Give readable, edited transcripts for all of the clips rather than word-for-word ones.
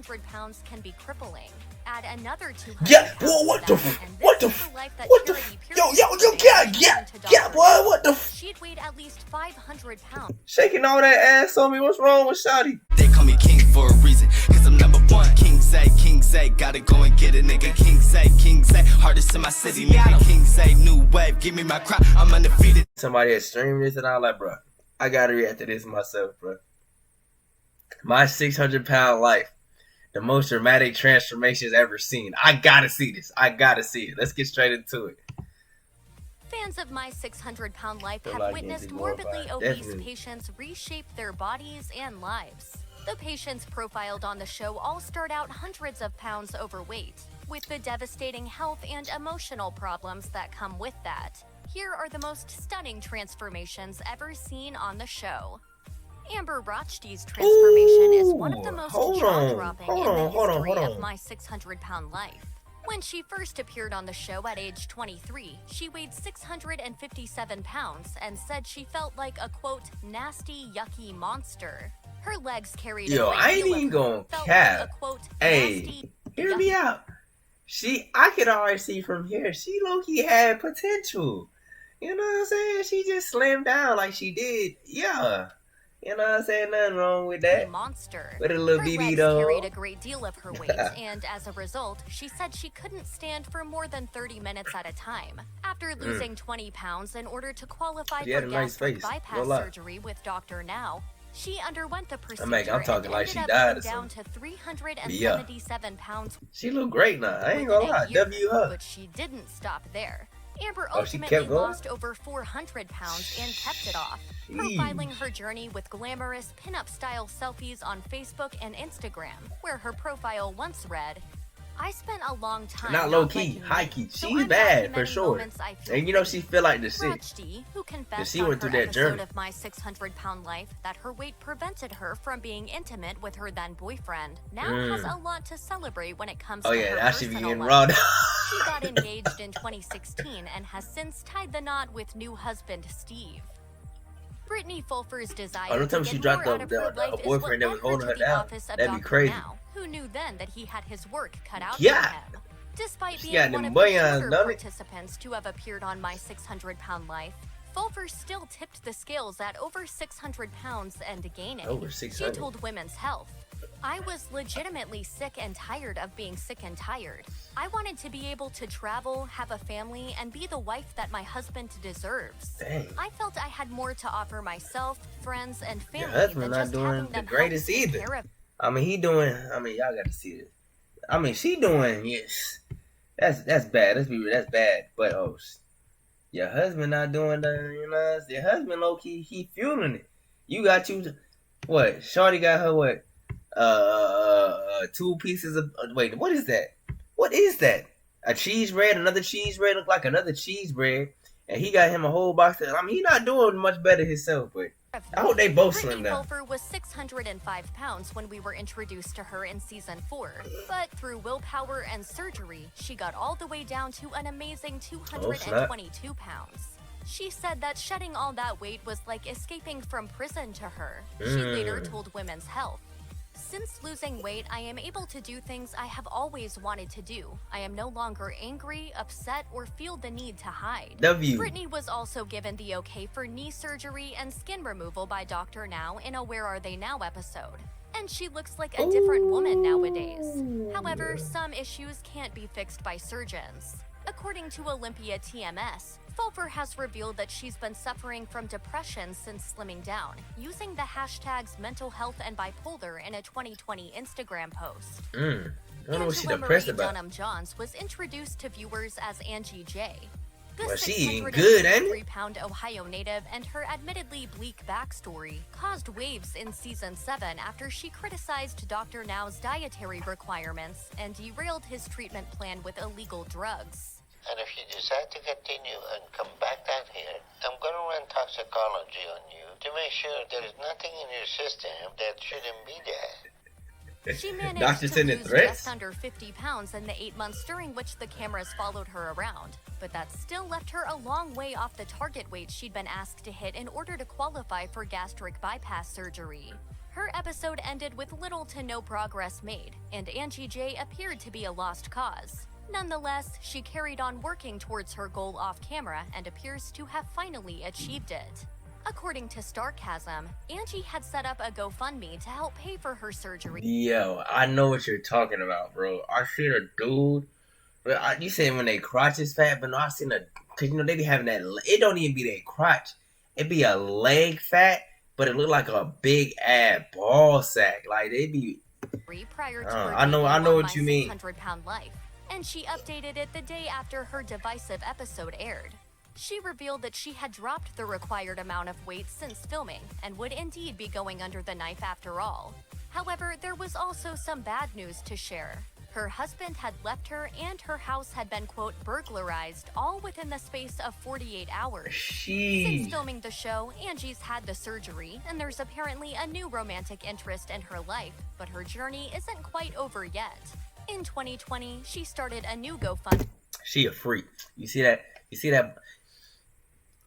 600 pounds can be crippling. Add another 200 Yeah, pounds boy, what to the that, and what this the is the life that what the Charity yo, Pierce yeah, boy, what the She'd weighed at least 500 pounds. shaking all that ass on me. What's wrong with Shawty? They call me king for a reason, cause I'm number one. King say, gotta go and get it, nigga. King say, hardest in my city, nigga. King say, new wave, give me my crop, I'm undefeated. Somebody had streamed this and I was like, bro, I gotta react to this myself, bro. My 600-pound life. The most dramatic transformations ever seen. I gotta see this. I gotta see it. Let's get straight into it. Fans of My 600-Pound Life have witnessed morbidly obese patients reshape their bodies and lives. The patients profiled on the show all start out hundreds of pounds overweight, with the devastating health and emotional problems that come with that. Here are the most stunning transformations ever seen on the show. Amber Rochdy's transformation is one of the most jaw-dropping in the history of My 600-Pound Life. When she first appeared on the show at age 23, she weighed 657 pounds and said she felt like a, quote, nasty, yucky monster. Her legs carried Yo, I ain't even gonna cap. Like a, quote, hey, hear me out. I could already see from here, she low-key had potential. You know what I'm saying? She just slimmed down like she did. Yeah. You know what I'm saying? Nothing wrong with that. Monster. With a little BB though. Her legs carried a great deal of her weight, and as a result, she said she couldn't stand for more than 30 minutes at a time. After losing 20 pounds in order to qualify for gastric bypass surgery with Dr. Now, she underwent the procedure I'm talking and like she ended died up or down to 377 pounds. She look great now. I ain't gonna lie. W her. But she didn't stop there. Amber ultimately lost over 400 pounds and kept it off, profiling her journey with glamorous pinup-style selfies on Facebook and Instagram, where her profile once read, I spent a long time not low-key, high-key. She's bad, for sure. And you know she feel like the shit. Who confessed she went through that journey of My 600-Pound Life that her weight prevented her from being intimate with her then boyfriend, now has a lot to celebrate when it comes to her personal life. She got engaged in 2016 and has since tied the knot with new husband Steve. Brittany Fulfer's desire don't tell me she dropped the boyfriend that was holding her down. That'd be crazy. Who knew then that he had his work cut out for him? Despite being one of the older participants to have appeared on My 600-Pound Life, Fulfer still tipped the scales at over 600 pounds and gaining. Over 600. She told Women's Health, I was legitimately sick and tired of being sick and tired. I wanted to be able to travel, have a family, and be the wife that my husband deserves. Dang. I felt I had more to offer myself, friends, and family. Your husband not doing the greatest either. I mean, y'all got to see it. I mean, she doing, yes. That's bad. That's bad. But, your husband not doing the, you know, your husband low-key, he fueling it. You got what? Shorty got her what? 2 pieces of, wait, what is that? What is that? A cheese bread, another cheese bread, look like another cheese bread. And he got him a whole box of, he not doing much better himself, but I hope they both slim down. Fulfer was 605 pounds when we were introduced to her in season 4, but through willpower and surgery, she got all the way down to an amazing 222 pounds. She said that shedding all that weight was like escaping from prison to her. She later told Women's Health, since losing weight, I am able to do things I have always wanted to do. I am no longer angry, upset, or feel the need to hide. Brittany was also given the okay for knee surgery and skin removal by Dr. Now in a Where Are They Now episode. And she looks like a different woman nowadays. However, some issues can't be fixed by surgeons. According to Olympia TMS, Fulfer has revealed that she's been suffering from depression since slimming down, using the hashtags mental health and bipolar in a 2020 Instagram post. I don't know what she's depressed about. Dunham-Johns was introduced to viewers as Angie J. Well, she eating good, ain't it? 3-pound Ohio native and her admittedly bleak backstory caused waves in season 7 after she criticized Dr. Now's dietary requirements and derailed his treatment plan with illegal drugs. And if you decide to continue and come back down here, I'm going to run toxicology on you to make sure there's nothing in your system that shouldn't be there. She managed to lose just under 50 pounds in the 8 months during which the cameras followed her around, but that still left her a long way off the target weight she'd been asked to hit in order to qualify for gastric bypass surgery. Her episode ended with little to no progress made, and Angie J appeared to be a lost cause. Nonetheless, she carried on working towards her goal off camera and appears to have finally achieved it. According to Starcasm, Angie had set up a GoFundMe to help pay for her surgery. Yo, I know what you're talking about, bro. I seen a dude. You saying when they crotch is fat, but no, I seen a, cause you know they be having that. It don't even be their crotch. It be a leg fat, but it look like a big ass ball sack. Like they be. Prior to her I know what you mean. 600-pound life, and she updated it the day after her divisive episode aired. She revealed that she had dropped the required amount of weight since filming and would indeed be going under the knife after all. However, there was also some bad news to share. Her husband had left her and her house had been, quote, burglarized all within the space of 48 hours. Since filming the show, Angie's had the surgery and there's apparently a new romantic interest in her life, but her journey isn't quite over yet. In 2020, she started a new GoFundMe. She a freak. You see that?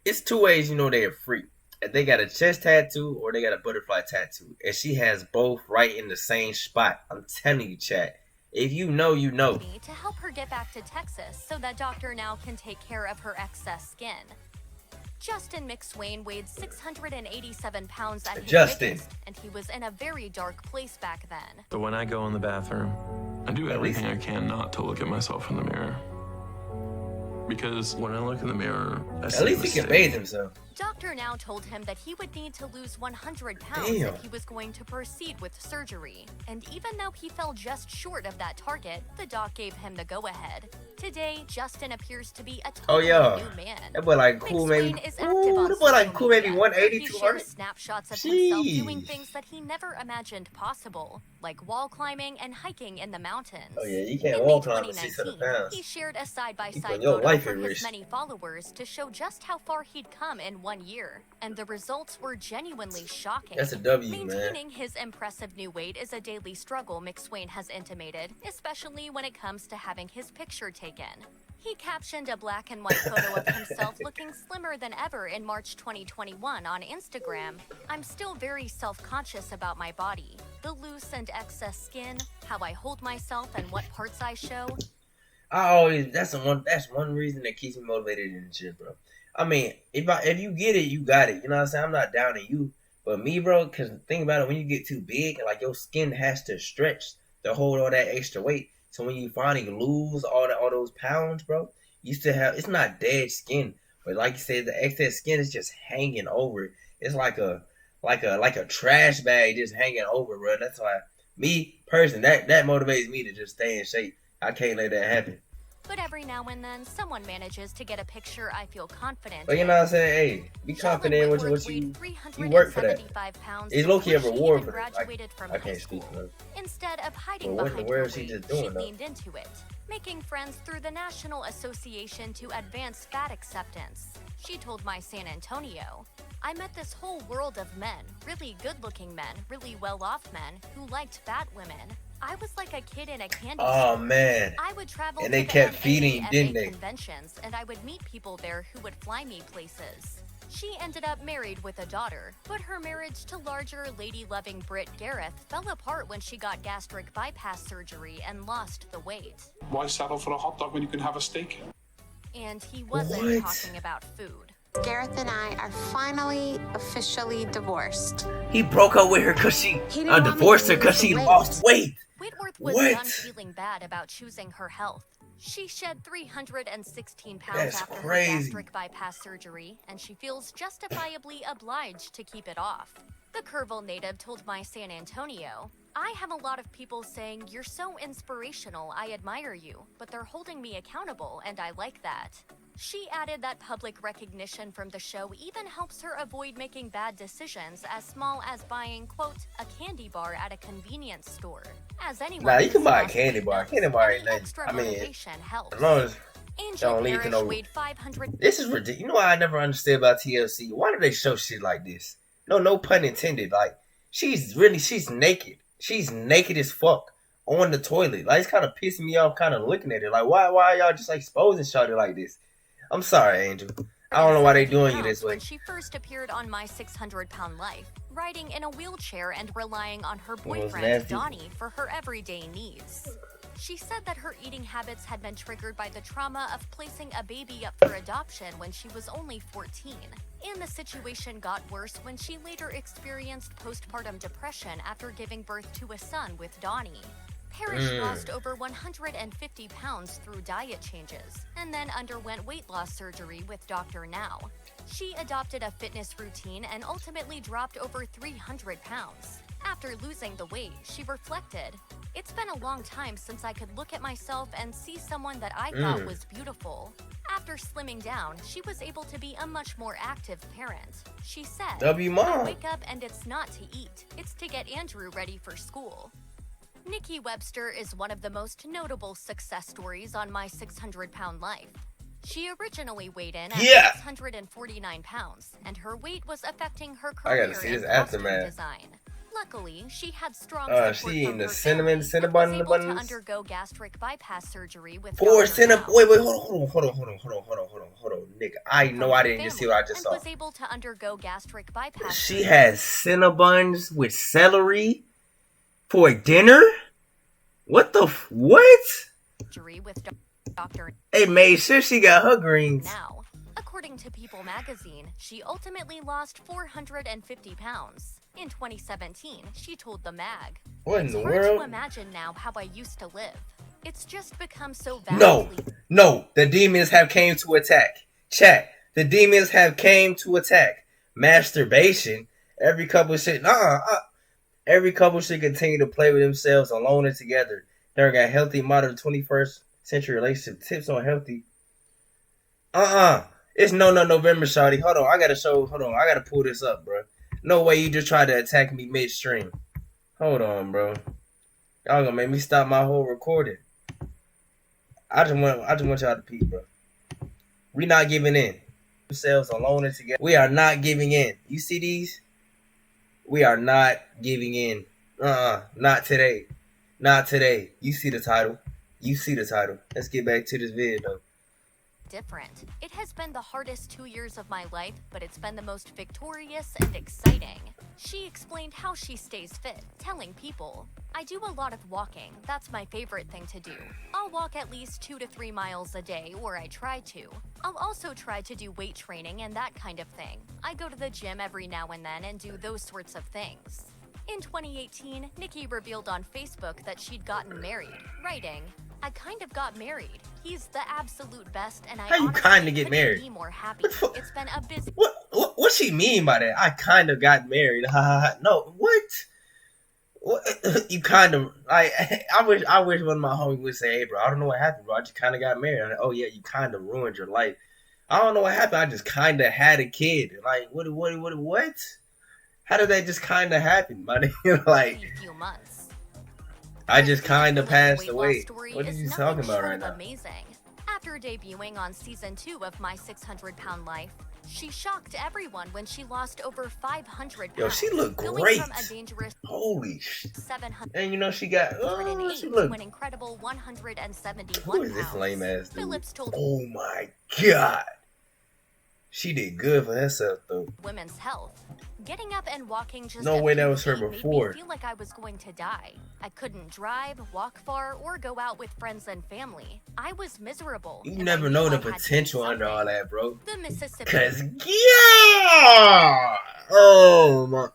It's two ways you know they a freak. If they got a chest tattoo or they got a butterfly tattoo. And she has both right in the same spot. I'm telling you, chat. If you know, you know. To help her get back to Texas so that Dr. Now can take care of her excess skin. Justin McSwain weighed 687 pounds at his biggest, and he was in a very dark place back then. But when I go in the bathroom, I do everything I can not to look at myself in the mirror. Because when I look in the mirror, at least he can bathe himself. Dr. Now told him that he would need to lose 100 pounds if he was going to proceed with surgery. And even though he fell just short of that target, the doc gave him the go-ahead. Today, Justin appears to be a totally new man. That boy like cool maybe. Ooh, that boy like cool maybe 180, 200. Snapshots of himself doing things that he never imagined possible, like wall climbing and hiking in the mountains. Oh yeah, you can't wall climb at 600 pounds. He shared a side-by-side photo for his many followers to show just how far he'd come in 1 year, and the results were genuinely shocking. That's a W, Maintaining his impressive new weight is a daily struggle, McSwain has intimated, especially when it comes to having his picture taken. He captioned a black and white photo of himself looking slimmer than ever in March 2021 on Instagram. I'm still very self-conscious about my body, the loose and excess skin, how I hold myself and what parts I show. That's one reason that keeps me motivated in the gym, bro. I mean, if you get it, you got it. You know what I'm saying? I'm not down on you. But me, bro, because think about it, when you get too big, like your skin has to stretch to hold all that extra weight. So when you finally lose all those pounds, bro, you still have, it's not dead skin. But like you said, the excess skin is just hanging over. It's like a trash bag just hanging over, bro. That's why me, personally, that motivates me to just stay in shape. I can't let that happen. But every now and then, someone manages to get a picture I feel confident But you know what I'm saying? Hey, be confident in what you work for that. It's low-key a reward for that. I can't speak for it. Instead of hiding behind her weight, she leaned into it, making friends through the National Association to Advance Fat Acceptance. She told My San Antonio, I met this whole world of men, really good-looking men, really well-off men, who liked fat women. I was like a kid in a candy store. Man. I would travel and to they kept feeding, didn't they? Conventions, and I would meet people there who would fly me places. She ended up married with a daughter, but her marriage to larger, lady-loving Britt Gareth fell apart when she got gastric bypass surgery and lost the weight. Why settle for a hot dog when you can have a steak? And he wasn't talking about food. Gareth and I are finally officially divorced. He broke up with her because she divorced her because she lost weight. Whitworth was done feeling bad about choosing her health. She shed 316 pounds after her gastric bypass surgery, and she feels justifiably obliged to keep it off. The Kerrville native told My San Antonio, I have a lot of people saying, you're so inspirational, I admire you, but they're holding me accountable, and I like that. She added that public recognition from the show even helps her avoid making bad decisions as small as buying, quote, a candy bar at a convenience store. As anyone you can buy a candy bar. Candy bar ain't nothing. I mean, as long as don't lead to no. This is ridiculous. You know what I never understood about TLC? Why do they show shit like this? No pun intended. Like, she's naked. She's naked as fuck on the toilet. Like, it's kind of pissing me off kind of looking at it. Like, why are y'all just like exposing shawty like this? I'm sorry, Angel. I don't know why they doing you this way. When she first appeared on My 600-Pound Life, riding in a wheelchair and relying on her boyfriend, Donnie, for her everyday needs. She said that her eating habits had been triggered by the trauma of placing a baby up for adoption when she was only 14. And the situation got worse when she later experienced postpartum depression after giving birth to a son with Donnie. Parrish lost over 150 pounds through diet changes, and then underwent weight loss surgery with Dr. Now. She adopted a fitness routine and ultimately dropped over 300 pounds. After losing the weight, she reflected, "It's been a long time since I could look at myself and see someone that I thought was beautiful." After slimming down, she was able to be a much more active parent. She said, "I wake up and it's not to eat, it's to get Andrew ready for school." Nikki Webster is one of the most notable success stories on My 600-Pound Life. She originally weighed in at 649 pounds, and her weight was affecting her career in costume design. Luckily, she had strong support from her family and was able to undergo gastric bypass surgery with Dr. Now. Wait, hold on, nigga. I know I didn't just see what I just saw. Was able to undergo gastric bypass. She has Cinnabons with celery for dinner? What the what? With Dr. Hey, made sure she got her greens. Now, according to People magazine, she ultimately lost 450 pounds. In 2017, she told the mag, "What in the world? It's hard to imagine now how I used to live. It's just become so vastly." No, the demons have came to attack. Chat, the demons have came to attack. Masturbation. Every couple should every couple should continue to play with themselves alone and together. During a healthy, modern 21st century relationship. Tips on healthy. It's no November, shawty. Hold on, I gotta pull this up, bro. No way you just tried to attack me midstream. Hold on, bro. Y'all gonna make me stop my whole recording. I just want y'all to peep, bro. We not giving in. Ourselves alone and together. We are not giving in. You see these? We are not giving in. Not today. Not today. You see the title. Let's get back to this video, though. Different. It has been the hardest 2 years of my life, but it's been the most victorious and exciting. She explained how she stays fit, telling People, "I do a lot of walking. That's my favorite thing to do. I'll walk at least 2 to 3 miles a day, or I try to. I'll also try to do weight training and that kind of thing. I go to the gym every now and then and do those sorts of things." In 2018, Nikki revealed on Facebook that she'd gotten married, writing, "I kind of got married. He's the absolute best, and I how you kind of get married? Be more happy. It's been a busy." What she mean by that? I kind of got married. No, what? You kind of I wish one of my homies would say, "Hey, bro, I don't know what happened, bro. I just kind of got married." Like, "Oh yeah, you kind of ruined your life." I don't know what happened. I just kind of had a kid. Like what? How did that just kind of happen, buddy? Like, few months. I just kind of passed away. What are you talking about right now? Amazing. After debuting on season 2 of My 600-Pound Life, she shocked everyone when she lost over 500 pounds. Yo, she looked great. Holy shit. And you know she got she looked to an incredible 171 Who is this lame ass dude? Phillips told Oh my god. She did good for herself though. Women's Health. Getting up and walking just no way that was her before. Made me feel like I was going to die. I couldn't drive, walk far, or go out with friends and family. I was miserable. You never know the potential under all that, bro. The Mississippi. Cause yeah, oh my,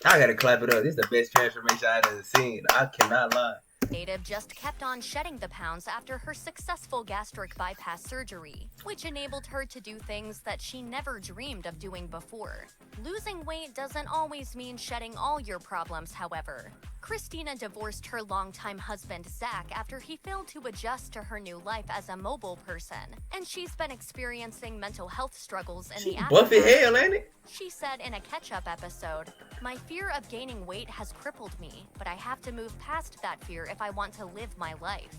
I gotta clap it up. This is the best transformation I've ever seen. I cannot lie. Native just kept on shedding the pounds after her successful gastric bypass surgery, which enabled her to do things that she never dreamed of doing before. Losing weight doesn't always mean shedding all your problems, however. Christina divorced her longtime husband, Zach, after he failed to adjust to her new life as a mobile person, and she's been experiencing mental health struggles in the aftermath. Buffy hell, ain't it? She said in a catch-up episode, "My fear of gaining weight has crippled me, but I have to move past that fear if I want to live my life."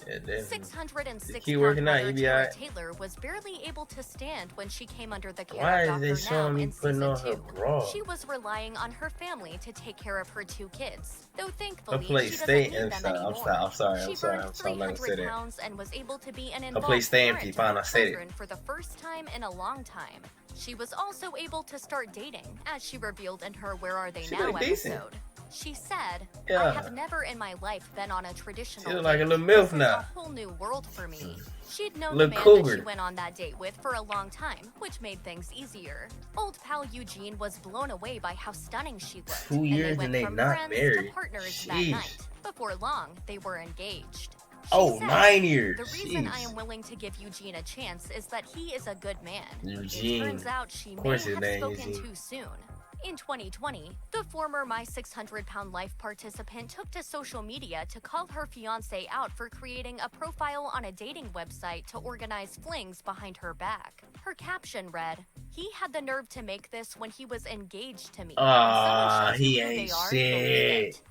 Yeah, 606-pound mother Tara Taylor was barely able to stand when she came under the care of Dr. Now in season 2. She was relying on her family to take care of her 2 kids, though thankfully she doesn't need them anymore. I'm sorry. She burned 300 pounds and was able to be an involved parent to her children for the first time in a long time. She was also able to start dating, as she revealed in her Where Are They Now episode. She said, I have never in my life been on a traditional date. Like a little MILF now. A whole new world for me. She'd known the man that she went on that date with for a long time, which made things easier. Old pal Eugene was blown away by how stunning she looked. 2 years and they not married. To partners that night. Before long, they were engaged. She said, 9 years. The reason I am willing to give Eugene a chance is that he is a good man. Eugene. It turns out she may have spoken too soon. In 2020, the former My 600-Pound Life participant took to social media to call her fiancé out for creating a profile on a dating website to organize flings behind her back. Her caption read, "He had the nerve to make this when he was engaged to me. He ain't shit."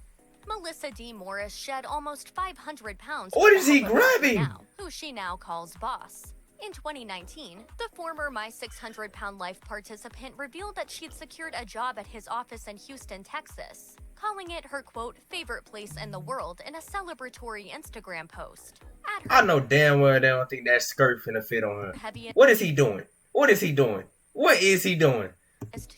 Melissa D. Morris shed almost 500 pounds. What is he grabbing? Now, who she now calls boss. In 2019, the former My 600-Pound Life participant revealed that she'd secured a job at his office in Houston, Texas, calling it her, quote, favorite place in the world in a celebratory Instagram post. I know damn well they don't think that skirt finna fit on her. What is he doing? What is he doing? What is he doing?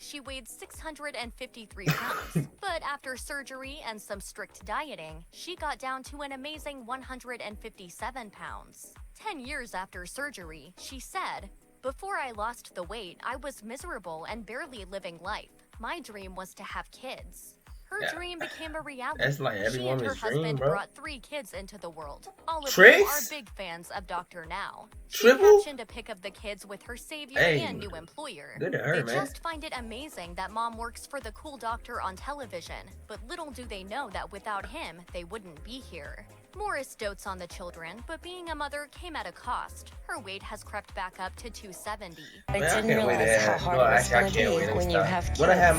She weighed 653 pounds, but after surgery and some strict dieting, she got down to an amazing 157 pounds. 10 years after surgery, she said, "Before I lost the weight, I was miserable and barely living life. My dream was to have kids." Her dream became a reality. That's like every woman's dream, bro. She and her husband brought 3 kids into the world. All of them are big fans of Dr. Now. She captioned a pic of the kids with her savior and new employer. Good to her, they just find it amazing that mom works for the cool doctor on television, but little do they know that without him, they wouldn't be here. Morris dotes on the children, but being a mother came at a cost. Her weight has crept back up to 270. I didn't realize how hard it was going to be when you have kids and have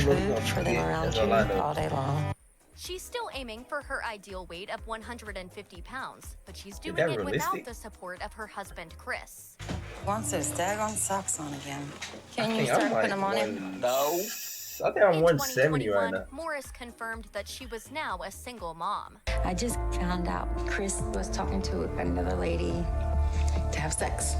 food for them around you all day long. She's still aiming for her ideal weight of 150 pounds, but she's doing it without the support of her husband, Chris. Wants those daggone socks on again. Can you start putting them on him? No. I think I'm 170 right now. Morris confirmed that she was now a single mom. I just found out Chris was talking to another lady to have sex.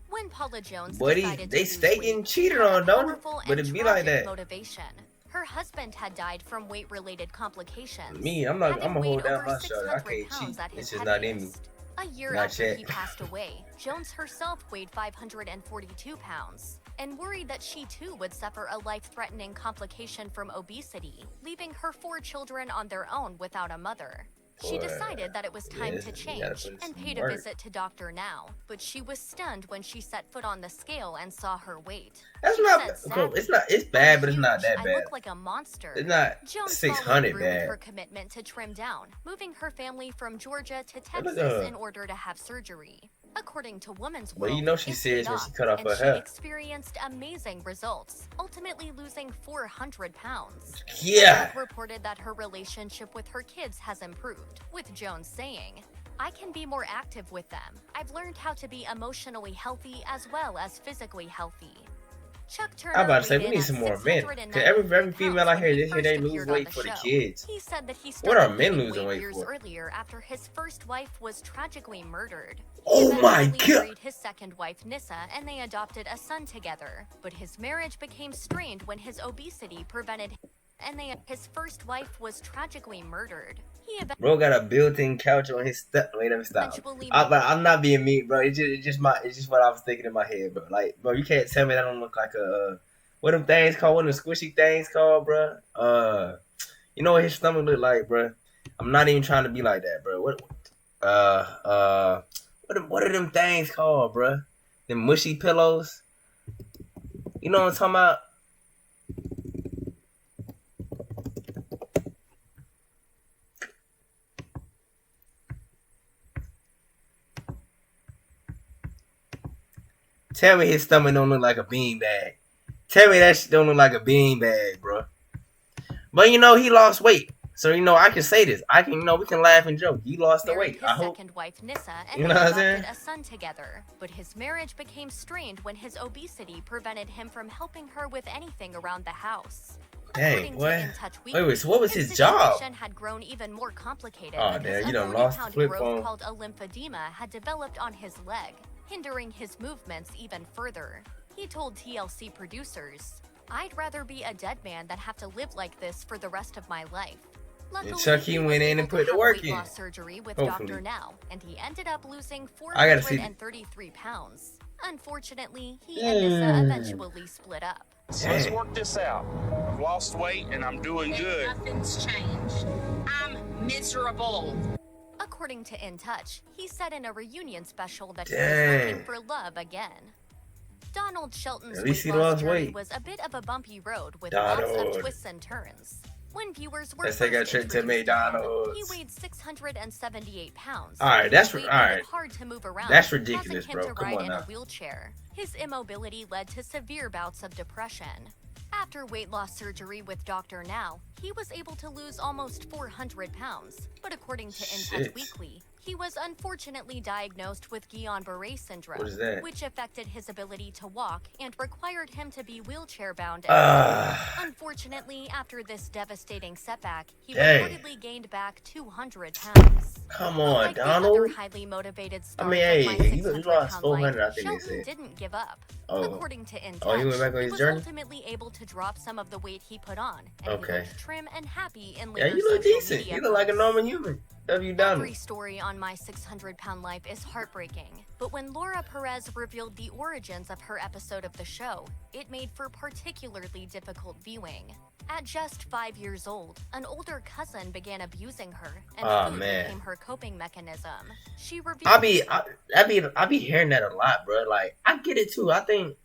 When Paula Jones decided they stay getting cheated on, don't it? But it be like that. Motivation. Her husband had died from weight-related complications. I'm gonna hold down my shoulder. I can't cheat. It's just not in me. A year after he passed away, Jones herself weighed 542 pounds and worried that she too would suffer a life-threatening complication from obesity, leaving her 4 children on their own without a mother. She decided that it was time to change and paid a visit to Dr. Now, but she was stunned when she set foot on the scale and saw her weight. That's it's bad, but it's not that bad. I look like a monster. It's not 600 bad. Her commitment to trim down, moving her family from Georgia to Texas in order to have surgery. According to Woman's World, you know she's serious when she cut off her hair. She experienced amazing results, ultimately losing 400 pounds. Yeah. She reported that her relationship with her kids has improved, with Jones saying, "I can be more active with them. I've learned how to be emotionally healthy as well as physically healthy." Chuck Turner I'm about to say we need some more men. Cause every female I hear they lose weight for the kids. He said that he what are men losing weight years for? Earlier after his first wife was tragically murdered. Oh my God! He married his second wife Nissa, and they adopted a son together. But his marriage became strained when his obesity prevented him. His first wife was tragically murdered. Bro got a built-in couch on his step. Wait, let me stop. I'm not being mean, bro. It's just what I was thinking in my head, bro. Like, bro, you can't tell me that don't look like a what them things called? What them squishy things called, bro? You know what his stomach look like, bro? I'm not even trying to be like that, bro. What are them things called, bro? Them mushy pillows. You know what I'm talking about? Tell me his stomach don't look like a beanbag. Tell me that shit don't look like a beanbag, bro. But you know, he lost weight. So, you know, I can say this. I can, you know, we can laugh and joke. He lost the Married weight. his I hope. second wife, Nissa, and You they know what I'm adopted saying? a son together. But his marriage became strained when his obesity prevented him from helping her with anything around the house. Dang, what? In Touch Weekly, Wait, so what was his situation job? had grown even more complicated Oh, because damn, you done a lost the 40-pound flip growth phone. called a lymphedema had developed on his leg, hindering his movements even further. He told TLC producers, "I'd rather be a dead man than have to live like this for the rest of my life." Luckily, Chucky he went was in and able put to the have work weight in. loss surgery with Hopefully. Dr. Now, and he ended up losing I gotta see 433 pounds. Unfortunately, he and Nissa eventually split up. So let's work this out. I've lost weight and I'm doing good. Nothing's changed. I'm miserable. According to In Touch, he said in a reunion special that he Dang. was looking for love again. Donald Shelton's At least he weight loss lost journey weight. was a bit of a bumpy road with lots Donald. of twists and turns. When viewers were Let's take a first trip to introduced him, McDonald's. he weighed 678 pounds. All right, that's His weight all made it right. hard to move around, That's ridiculous, causing him bro. to Come ride on in now. a wheelchair. His immobility led to severe bouts of depression. After weight loss surgery with Dr. Now, he was able to lose almost 400 pounds. But according to In Touch Shit. Weekly, he was unfortunately diagnosed with Guillain-Barré syndrome, What is that? which affected his ability to walk and required him to be wheelchair-bound. Unfortunately, after this devastating setback, he Dang. reportedly gained back 200 pounds. Come But on, like the other Donald. highly motivated I stars mean, of hey, My you 600 lost Pound 400, Life, I think they Shelton said. didn't give up. Oh. According to In Touch, Oh, he went back on his was journey? ultimately able to drop some of the weight he put on, and Okay. he looked trim and happy in Yeah, later you look social decent. media You look like a posts. normal human. W. Every Donald. story on My 600 Pound Life is heartbreaking, but when Laura Perez revealed the origins of her episode of the show, it made for particularly difficult viewing. At just 5 years old, an older cousin began abusing her, and Aw, food man. became her coping mechanism. She revealed I be hearing that a lot, bro. Like, I get it too. I think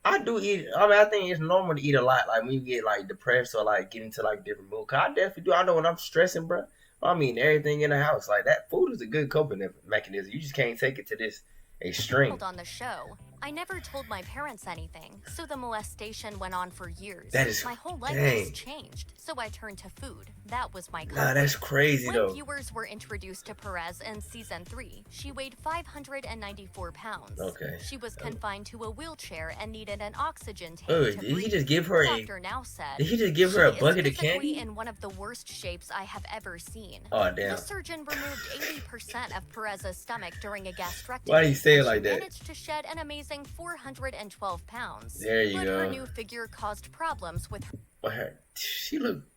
I do eat. I mean, I think it's normal to eat a lot. Like when you get like depressed or like get into like different mood. Cause I definitely do. I know when I'm stressing, bro. I mean, everything in the house like that. Food is a good coping mechanism. You just can't take it to this extreme. on the show, "I never told my parents anything, so the molestation went on for years. That is- my whole life dang. was changed, so I turned to food. That was my Nah, comfort." that's crazy When though. viewers were introduced to Perez in season 3, she weighed 594 pounds. Okay. She was confined to a wheelchair and needed an oxygen tank Wait, to did he breathe. just give her a? Dr. Now said, Did he just give her a "She is bucket of physically candy? in one of the worst shapes I have ever seen." Oh The damn. surgeon removed 80% of Perez's stomach during a gastrectomy. Why do you say it and like she that? managed to shed an amazing 412 pounds. There you but go. her new figure caused problems with But she looked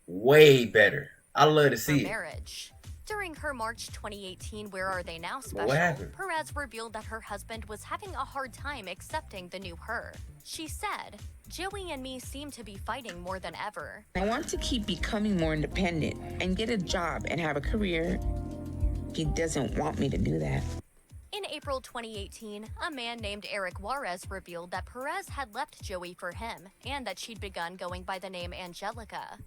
way better. I love to her see it. marriage. During her March 2018 Where Are They Now special, what happened? Perez revealed that her husband was having a hard time accepting the new her. She said, "Joey and me seem to be fighting more than ever." I want to keep becoming more independent and get a job and have a career. He doesn't want me to do that. In April 2018, a man named Eric Juarez revealed that Perez had left Joey for him and that she'd begun going by the name Angelica.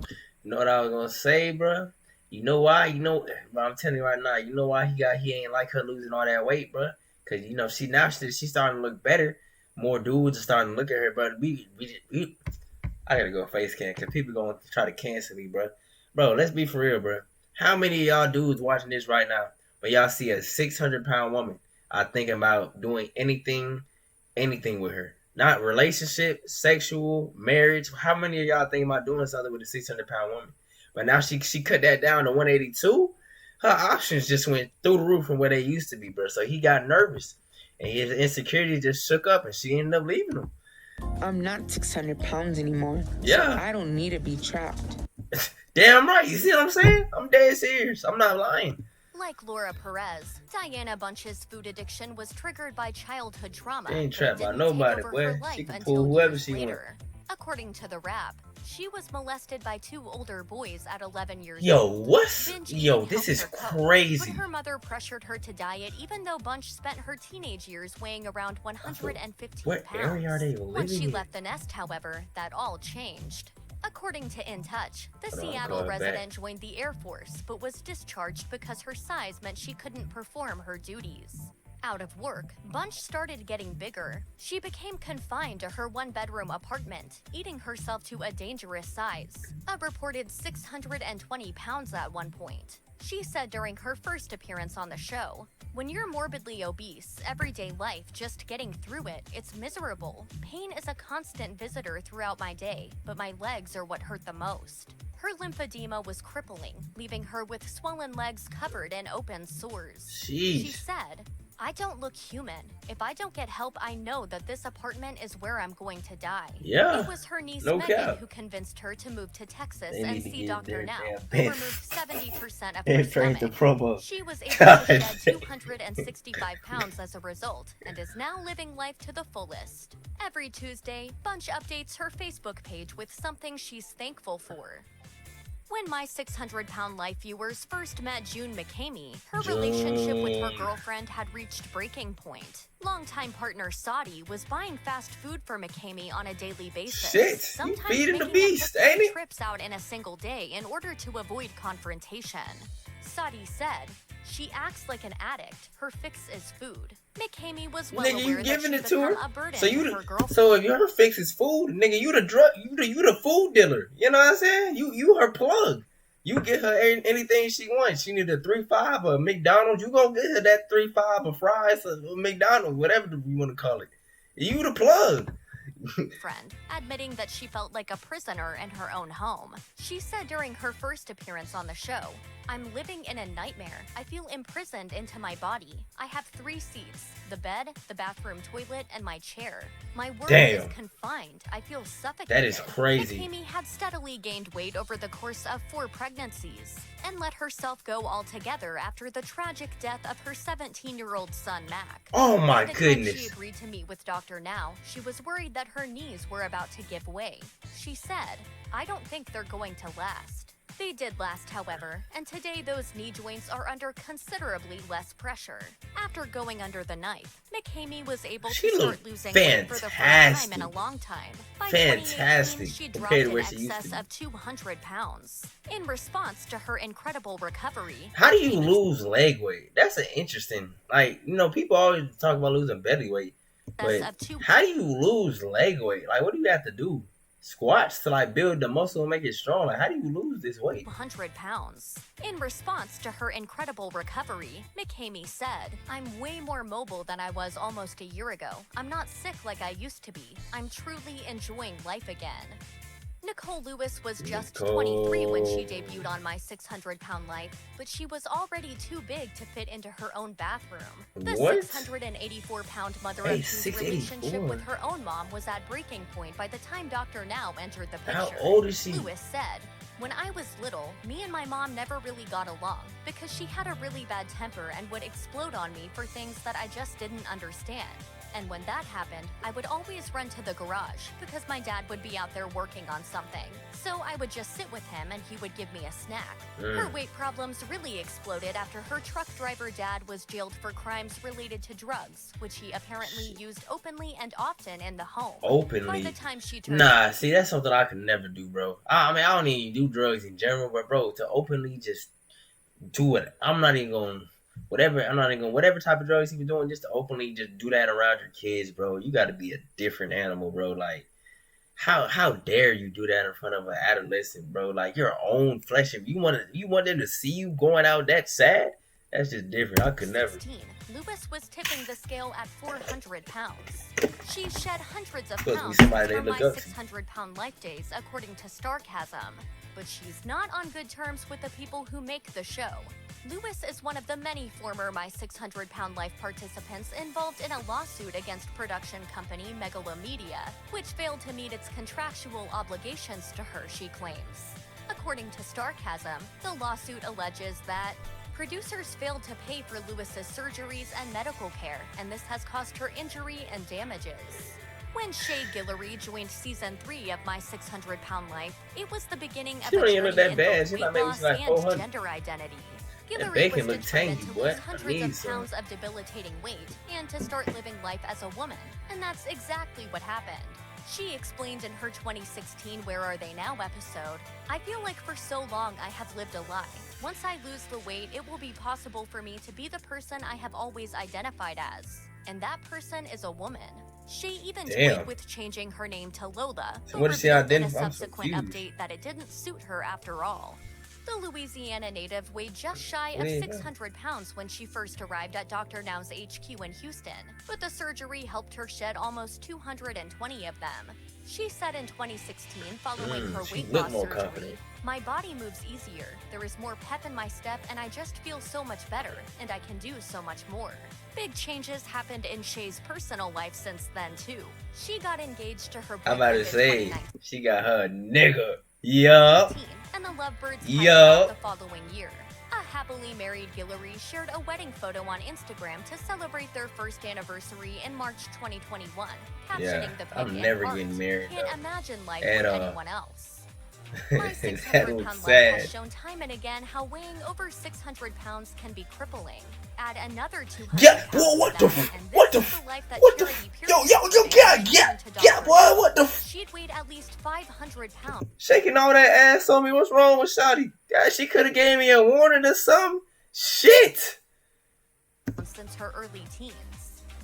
You know what I was gonna say, bro? You know why? You know, bro, I'm telling you right now. You know why he ain't like her losing all that weight, bro? Cause you know she's starting to look better. More dudes are starting to look at her, but we I gotta go face cam because people gonna try to cancel me, bro. Bro, let's be for real, bro. How many of y'all dudes watching this right now, when y'all see a 600-pound woman, are thinking about doing anything with her? Not relationship, sexual, marriage. How many of y'all thinking about doing something with a 600-pound woman? But now she cut that down to 182. Her options just went through the roof from where they used to be, bro. So he got nervous, and his insecurity just shook up, and she ended up leaving him. I'm not 600 pounds anymore. Yeah. So I don't need to be trapped. Damn right. You see what I'm saying? I'm dead serious. I'm not lying. Like Laura Perez, Diana Bunch's food addiction was triggered by childhood trauma. She ain't that trapped by didn't nobody, take over boy. her life She can until pull whoever years she want. later. According to the Wrap, she was molested by 2 older boys at 11 years Yo, old. what's... Binge Yo, eating this helped is her cope, crazy. But her mother pressured her to diet even though Bunch spent her teenage years weighing around 115 What pounds. area are they living Once she in? left the nest, however, that all changed. According to In Touch, the Hold on, Seattle going back. resident joined the Air Force but was discharged because her size meant she couldn't perform her duties. Out of work, Bunch started getting bigger. She became confined to her one-bedroom apartment, eating herself to a dangerous size, a reported 620 pounds at one point. She said during her first appearance on the show, "When you're morbidly obese, everyday life, just getting through it, it's miserable. Pain is a constant visitor throughout my day, but my legs are what hurt the most." Her lymphedema was crippling, leaving her with swollen legs covered in open sores. Jeez. She said, "I don't look human. If I don't get help, I know that this apartment is where I'm going to die." Yeah. It was her niece No Megan cap. who convinced her to move to Texas They and need to see get Dr. their Now, damn who removed 70% of her and train the stomach. promo. She was able God. to shed 265 pounds as a result and is now living life to the fullest. Every Tuesday, Bunch updates her Facebook page with something she's thankful for. When My 600-Pound Life viewers first met June McCamey, her relationship with her girlfriend had reached breaking point. Longtime partner Saudi was buying fast food for McCamey on a daily basis. Shit, you sometimes feeding the making beast, up to ain't 3 it? trips out in a single day in order to avoid confrontation. Saudi said, "She acts like an addict. Her fix is food." McCamey was well Nigga, you aware that giving she it to her? become a burden So to you her girlfriend. so if your fix is food, nigga, you the food dealer. You know what I'm saying? You her plug. You get her anything she wants. She need a 3-5 or a McDonald's. You gonna get her that 3-5 or fries or McDonald's, whatever you want to call it. You the plug. Friend, admitting that she felt like a prisoner in her own home. She said during her first appearance on the show, "I'm living in a nightmare. I feel imprisoned into my body. I have 3 seats, the bed, the bathroom toilet, and my chair. My world is confined. I feel suffocated." That is crazy. McCamey had steadily gained weight over the course of 4 pregnancies and let herself go altogether after the tragic death of her 17-year-old son, Mac. Oh my By the time goodness. she agreed to meet with Dr. Now, she was worried that her knees were about to give way. She said, "I don't think they're going to last." They did last, however, and today those knee joints are under considerably less pressure. After going under the knife, McCamey was able to start losing weight for the first time in a long time. By 2018, she dropped in excess of 200 pounds. In response to her incredible recovery, How do you lose leg weight? That's an interesting, people always talk about losing belly weight, but how do you lose leg weight? Like, what do you have to do? Squats to build the muscle and make it strong. Like, how do you lose this weight? 100 pounds. In response to her incredible recovery, McCamey said, "I'm way more mobile than I was almost a year ago. I'm not sick like I used to be. I'm truly enjoying life again." Nicole Lewis was just 23 when she debuted on My 600-Pound Life, but she was already too big to fit into her own bathroom. The 684-pound mother of two's relationship with her own mom was at breaking point by the time Dr. Now entered the picture. How old is she? Lewis said, "When I was little, me and my mom never really got along because she had a really bad temper and would explode on me for things that I just didn't understand. And when that happened, I would always run to the garage because my dad would be out there working on something. So I would just sit with him and he would give me a snack." Her weight problems really exploded after her truck driver dad was jailed for crimes related to drugs, which he apparently used openly and often in the home. Openly? By the time she turned See, that's something I could never do, bro. I don't even do drugs in general, but bro, to openly just do it, whatever type of drugs he was doing, just to openly just do that around your kids, bro. You got to be a different animal, bro. Like, how dare you do that in front of an adolescent, bro? Like, your own flesh. If you want them to see you going out that sad, that's just different. I could never. Lewis was tipping the scale at 400 pounds. She shed hundreds of pounds from My 600-Pound Life days, according to Starcasm. But she's not on good terms with the people who make the show. Lewis is one of the many former My 600-Pound Life participants involved in a lawsuit against production company Megalomedia, which failed to meet its contractual obligations to her, she claims. According to Starcasm, the lawsuit alleges that producers failed to pay for Lewis's surgeries and medical care, and this has caused her injury and damages. When Chay joined season 3 of My 600-Pound Life, it was the beginning of a journey into weight loss and gender identity. Guillory was determined to lose hundreds of pounds of debilitating weight and to start living life as a woman, and that's exactly what happened. She explained in her 2016 Where Are They Now episode, "I feel like for so long I have lived a lie. Once I lose the weight, it will be possible for me to be the person I have always identified as. And that person is a woman. She even toyed with changing her name to Lola, but revealed in a subsequent update that it didn't suit her after all. The Louisiana native weighed just shy of 600 pounds when she first arrived at Dr. Now's HQ in Houston, but the surgery helped her shed almost 220 of them. She said in 2016, following her weight loss surgery, "My body moves easier, there is more pep in my step, and I just feel so much better, and I can do so much more." Big changes happened in Chay's personal life since then, too. She got engaged to her boyfriend. I'm about to say, she got her nigga. Yup. And the lovebirds out the following year. A happily married Guillory shared a wedding photo on Instagram to celebrate their first anniversary in March 2021, captioning the I'm never getting married. Can't imagine life with anyone else. My 600-pound life has shown time and again how weighing over 600 pounds can be crippling. Add another 200 pounds what the She'd weighed at least 500 pounds. Shaking all that ass on me. What's wrong with Shawty? God, she could have gave me a warning or something. Shit. Since her early teens.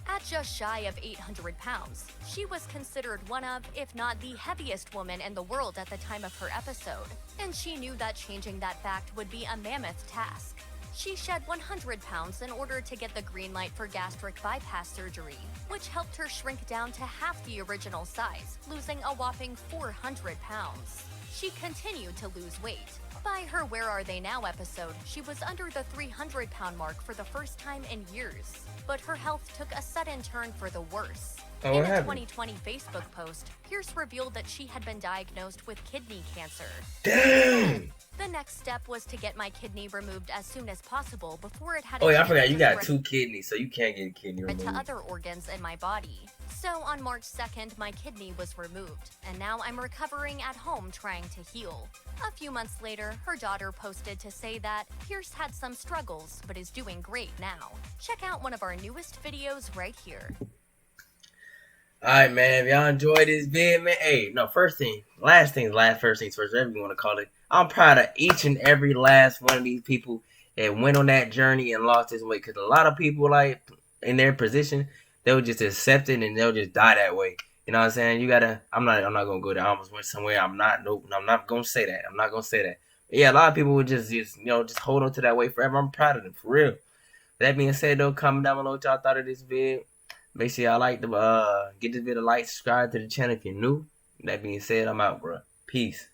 At just shy of 800 pounds, she was considered one of, if not the heaviest woman in the world at the time of her episode, and she knew that changing that fact would be a mammoth task. She shed 100 pounds in order to get the green light for gastric bypass surgery, which helped her shrink down to half the original size, losing a whopping 400 pounds. She continued to lose weight. By her Where Are They Now episode, she was under the 300-pound mark for the first time in years. But her health took a sudden turn for the worse. In a 2020 Facebook post, Pierce revealed that she had been diagnosed with kidney cancer. Dang! The next step was to get my kidney removed as soon as possible before it had. Oh yeah, I forgot you got 2 kidneys, so you can't get a kidney removed. To other organs in my body. So on March 2nd, my kidney was removed, and now I'm recovering at home trying to heal. A few months later, her daughter posted to say that Pierce had some struggles, but is doing great now. Check out one of our newest videos right here. Alright, man, if y'all enjoyed this vid, man, hey, no, first things first, whatever you want to call it. I'm proud of each and every last one of these people that went on that journey and lost this weight, because a lot of people, like, in their position, they'll just accept it and they'll just die that way. You know what I'm saying? You gotta, I'm not gonna go there. I almost went somewhere. I'm not gonna say that. But yeah, a lot of people would just hold on to that way forever. I'm proud of them, for real. That being said, though, comment down below what y'all thought of this vid. Make sure y'all like the, get this video a like, subscribe to the channel if you're new. That being said, I'm out, bro. Peace.